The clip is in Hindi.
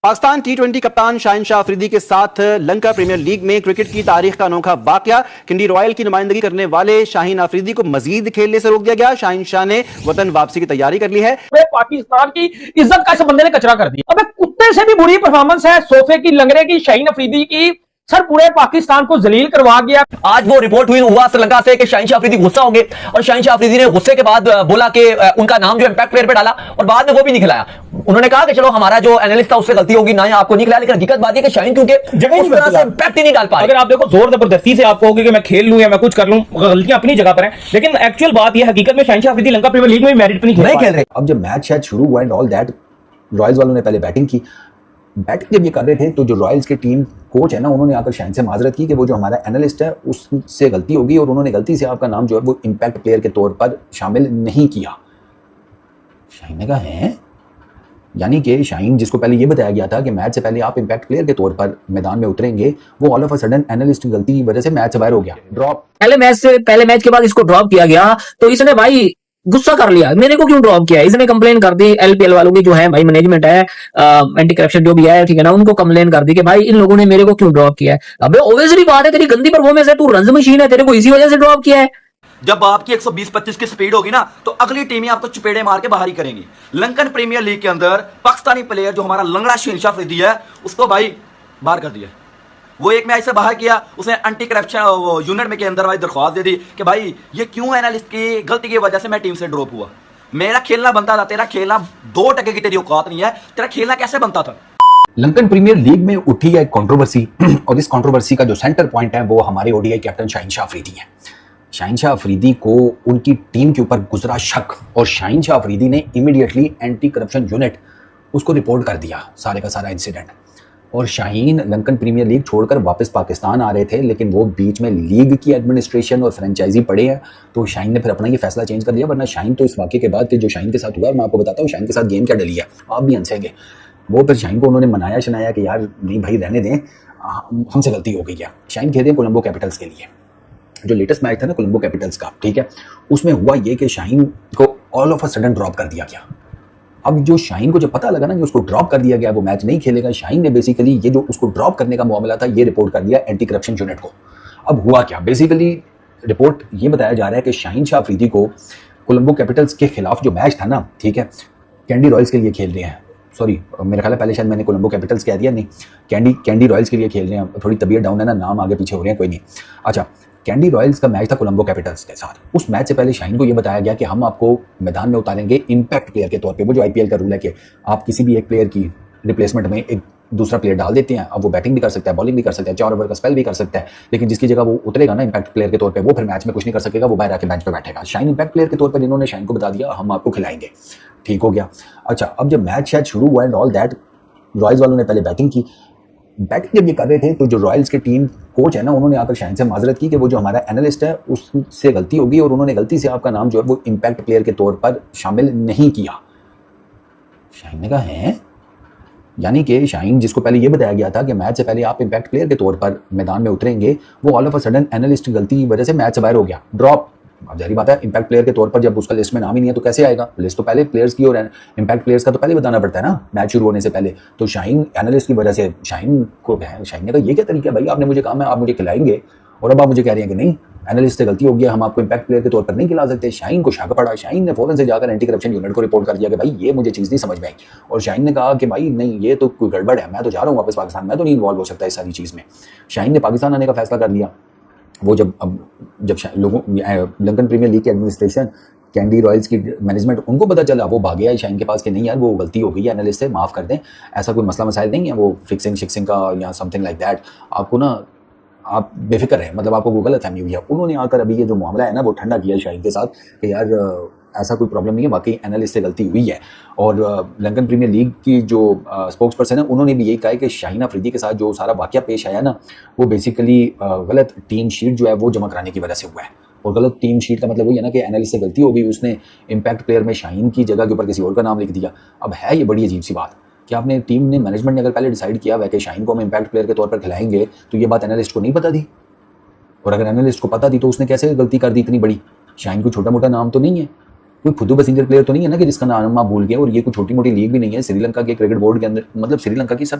पाकिस्तान टी20 कप्तान शाहिन शाह अफरीदी के साथ लंका प्रीमियर लीग में क्रिकेट की तारीख का अनोखा वाकया। किंडी रॉयल की नुमाइंदगी करने वाले शाहिन अफरीदी को मजीद खेलने से रोक दिया गया। शाहिन शाह ने वतन वापसी की तैयारी कर ली है। पाकिस्तान की इज्जत का इस बंदे ने कचरा कर दिया। अबे कुत्ते से भी बुरी परफॉर्मेंस है सोफे की लंगड़े की शाहिन अफरीदी की। सर पूरे पाकिस्तान को जलील करवा गया। आज वो रिपोर्ट हुआ श्रीलंका से कि शाहिन शाह अफरीदी गुस्सा होंगे और शाहिन शाह अफरीदी ने गुस्से के बाद बोला कि उनका नाम जो इंपैक्ट प्लेयर पे डाला और बाद में वो भी नहीं खिलाया। उन्होंने कहा कि चलो हमारा जो एनालिस्ट था उससे गलती होगी, ना ही आपको नहीं खिलाया। लेकिन हकीकत बात है कि शाहिन क्योंकि उस तरह से इंपैक्ट ही नहीं डाल पाए। अगर आप देखो जोर जबरदस्ती से आप कहोगे कि मैं खेल लूं या मैं कुछ कर लूं, गलतियां अपनी जगह पर हैं, लेकिन एक्चुअल बात यह हकीकत में शाहिन शाह अफरीदी लंका प्रीमियर लीग में मेरिट पर नहीं खेल रहे। अब जब मैच शायद शुरू हुआ एंड ऑल दैट, रॉयल्स वालों ने पहले बैटिंग की। बैटिंग जब ये कर रहे थे तो जो रॉयल्स के टीम कोच है ना, उन्होंने आकर शाहिन से माजरत की कि वो जो हमारा एनालिस्ट है उससे गलती होगी और उन्होंने गलती से आपका नाम जो है वो इम्पैक्ट प्लेयर के तौर पर शामिल नहीं किया। शाहिन ने कहा है, यानी कि शाहिन जिसको पहले ये बताया गया था कि मैच से पहले आप इम्पैक्ट प्लेयर के तौर पर मैदान में उतरेंगे, वो all of a sudden analyst की गलती की वजह से मैच से बाहर हो गया, ड्रॉप। पहले मैच के बाद इसको ड्रॉप किया गया तो इसने भाई गुस्सा कर लिया, मेरे को क्यों ड्रॉप किया। इसने कंप्लेन कर दी एलपीएल वालों की, जो है भाई मैनेजमेंट है, एंटी करप्शन जो भी है, ठीक है ना, उनको कंप्लेन कर दी कि भाई इन लोगों ने मेरे को क्यों ड्रॉप किया है। अबे ऑब्वियसली बात है, तेरी गंदी परफॉर्मेंस है, तू रन मशीन है, तेरे को इसी वजह से ड्रॉप किया है। जब आपकी 120-25 की स्पीड होगी ना तो अगली टीमें आपको चपेड़े मार के बाहर ही करेंगी। लंकन प्रीमियर लीग के अंदर पाकिस्तानी प्लेयर जो हमारा लंगड़ा शाहिन शाह अफरीदी है उसको भाई बाहर कर दिया। वो एक मैच से बाहर किया, उसने एंटी करप्शन यूनिट में के अंदर भाई दरख्वास्त दे दी कि भाई ये क्यों एनालिस्ट की गलती की वजह से मैं टीम से ड्रॉप हुआ। मेरा खेलना बनता था, तेरा खेलना 2% की तेरी औकात नहीं है, तेरा खेलना कैसे बनता था। लंकन प्रीमियर लीग में उठी है एक कंट्रोवर्सी और इस कंट्रोवर्सी का जो सेंटर पॉइंट है वो हमारे ओडीआई कैप्टन शाहिन शाह अफरीदी है। शाहिन शाह अफरीदी को उनकी टीम के ऊपर गुजरा शक और शाहिन शाह अफरीदी ने इमीडिएटली एंटी करप्शन यूनिट उसको रिपोर्ट कर दिया, सारे का सारा इंसिडेंट। और शाहीन लंकन प्रीमियर लीग छोड़कर वापस पाकिस्तान आ रहे थे, लेकिन वो बीच में लीग की एडमिनिस्ट्रेशन और फ्रेंचाइजी पड़े हैं, तो शाहीन ने फिर अपना ये फैसला चेंज कर लिया। वरना शाहीन तो इस वाक़े के बाद कि जो शाहीन के साथ हुआ, मैं आपको बताता हूँ शाहीन के साथ गेम क्या डली है, आप भी हंसेंगे। वो फिर शाहीन को उन्होंने मनाया शनाया कि यार नहीं भाई रहने दें, हमसे गलती हो गई है। शाहीन खेलते हैं कोलंबो कैपिटल्स के लिए, जो लेटेस्ट मैच था ना कोलंबो कैपिटल्स का, ठीक है, उसमें हुआ ये कि शाहीन को all of a sudden drop कर दिया गया। अब जो शाहीन को जब पता लगा ना कि उसको ड्रॉप कर दिया गया, वो मैच नहीं खेलेगा, शाहीन ने बेसिकली ये जो उसको ड्रॉप करने का मामला था ये रिपोर्ट कर दिया एंटी करप्शन यूनिट को। अब हुआ क्या, बेसिकली रिपोर्ट ये बताया जा रहा है कि शाहिन शाह अफरीदी को कोलंबो कैपिटल्स के खिलाफ जो मैच था ना, ठीक है, कैंडी रॉयल्स के लिए खेल रहे हैं, सॉरी मेरा ख्याल है पहले शायद मैंने कोलंबो कैपिटल्स कह दिया, नहीं कैंडी रॉयल्स के लिए खेल रहे हैं, थोड़ी तबीयत डाउन है ना, नाम आगे पीछे हो रहे हैं, कोई नहीं। अच्छा, कैंडी रॉयल्स का मैच था कोलंबो कैपिटल्स के साथ। उस मैच से पहले शाहीन को यह बताया गया कि हम आपको मैदान में उतारेंगे इम्पैक्ट प्लेयर के तौर पे। वो जो आईपीएल का रूल है कि आप किसी भी एक प्लेयर की रिप्लेसमेंट में एक दूसरा प्लेयर डाल देते हैं, अब वो बैटिंग भी कर सकता है, बॉलिंग भी कर सकता है, 4 ओवर का स्पेल भी कर सकता है, लेकिन जिसकी जगह वो उतरेगा ना इम्पैक्ट प्लेयर के तौर पे, वो फिर मैच में कुछ नहीं कर सकेगा, वो बाहर आके बेंच पे बैठेगा। शाहीन इम्पैक्ट प्लेयर के तौर पर इन्होंने शाहीन को बता दिया हम आपको खिलाएंगे, ठीक हो गया। अच्छा, अब जब मैच शायद शुरू हुआ एंड ऑल दैट, रॉयल्स वालों ने पहले बैटिंग की। बैटिंग जब ये कर रहे थे तो जो रॉयल्स के टीम कोच है ना, उन्होंने आकर शाहिन से माजरत की कि वो जो हमारा एनालिस्ट है उससे गलती होगी और उन्होंने गलती से आपका नाम जो है वो इम्पैक्ट प्लेयर के तौर पर शामिल नहीं किया। शाहिन ने कहा है, यानी कि शाहिन जिसको पहले ये बताया गया था कि मैच से पहले आप इम्पैक्ट प्लेयर के तौर पर मैदान में उतरेंगे, वो all of a sudden analyst की गलती की वजह से मैच से बाहर हो गया, ड्रॉप। अब जारी बात है, इम्पैक्ट प्लेयर के तौर पर जब उसका लिस्ट में नाम ही नहीं है तो कैसे आएगा। लिस्ट तो पहले प्लेयर्स की और इम्पैक्ट प्लेयर्स का तो पहले बताना पड़ता है ना मैच शुरू होने से पहले। तो शाहीन एनालिस्ट की वजह से शाहीन ने कहा ये क्या तरीका है भाई, आपने मुझे कहा आप मुझे खिलाएंगे और अब आप मुझे कह रहे हैं कि नहीं एनालिस्ट से गलती हो गया, हम आपको इम्पैक्ट प्लेयर के तौर पर नहीं खिला सकते। शाहीन को शक पड़ा, शाहीन ने फौरन से जाकर एंटी करप्शन यूनिट को रिपोर्ट कर दिया कि भाई ये मुझे चीज़ नहीं समझ में आई। और शाहीन ने कहा कि भाई नहीं ये तो कोई गड़बड़ है, मैं तो जा रहा हूँ वापस पाकिस्तान, मैं तो नहीं इन्वॉल्व हो सकता इस सारी चीज़ में। शाहीन ने पाकिस्तान आने का फैसला कर लिया। वो जब लोगों लंकन प्रीमियर लीग की एडमिनिस्ट्रेशन, कैंडी रॉयल्स की मैनेजमेंट, उनको पता चला, वो भाग गया शाहीन के पास कि नहीं यार वो गलती हो गई है एनालिस्ट से, माफ़ कर दें, ऐसा कोई मसला मसाइल नहीं है, वो फिक्सिंग का या समथिंग लाइक दैट, आपको ना आप बेफिक्र हैं, मतलब आपको गलत फहमी हुई है। उन्होंने आकर अभी ये जो मामला है ना वो ठंडा किया शाहीन के साथ कि यार ऐसा कोई प्रॉब्लम नहीं है, वाकई एनालिस्ट से गलती हुई है। और लंकन प्रीमियर लीग की जो स्पोक्स पर्सन है उन्होंने भी यही कहा है कि शाहीन अफरीदी के साथ जो सारा वाकया पेश आया ना, वो बेसिकली गलत टीम शीट जो है वो जमा कराने की वजह से हुआ है। और गलत टीम शीट का मतलब वही है ना कि एनालिस्ट से गलती हो गई, उसने इम्पैक्ट प्लेयर में शाहीन की जगह के ऊपर किसी और का नाम लिख दिया। अब है ये बड़ी अजीब सी बात कि आपने टीम ने, मैनेजमेंट ने अगर पहले डिसाइड किया हुआ कि शाहीन को हम इम्पैक्ट प्लेयर के तौर पर खिलाएंगे, तो ये बात एनालिस्ट को नहीं पता थी। और अगर एनालिस्ट को पता थी तो उसने कैसे गलती कर दी इतनी बड़ी। शाहीन को छोटा मोटा नाम तो नहीं है, कोई खुद पैसेंजर प्लेयर तो नहीं है ना कि जिसका नाम आप भूल गए। और ये कोई छोटी मोटी लीग भी नहीं है, श्रीलंका के क्रिकेट बोर्ड के अंदर, मतलब श्रीलंका की सब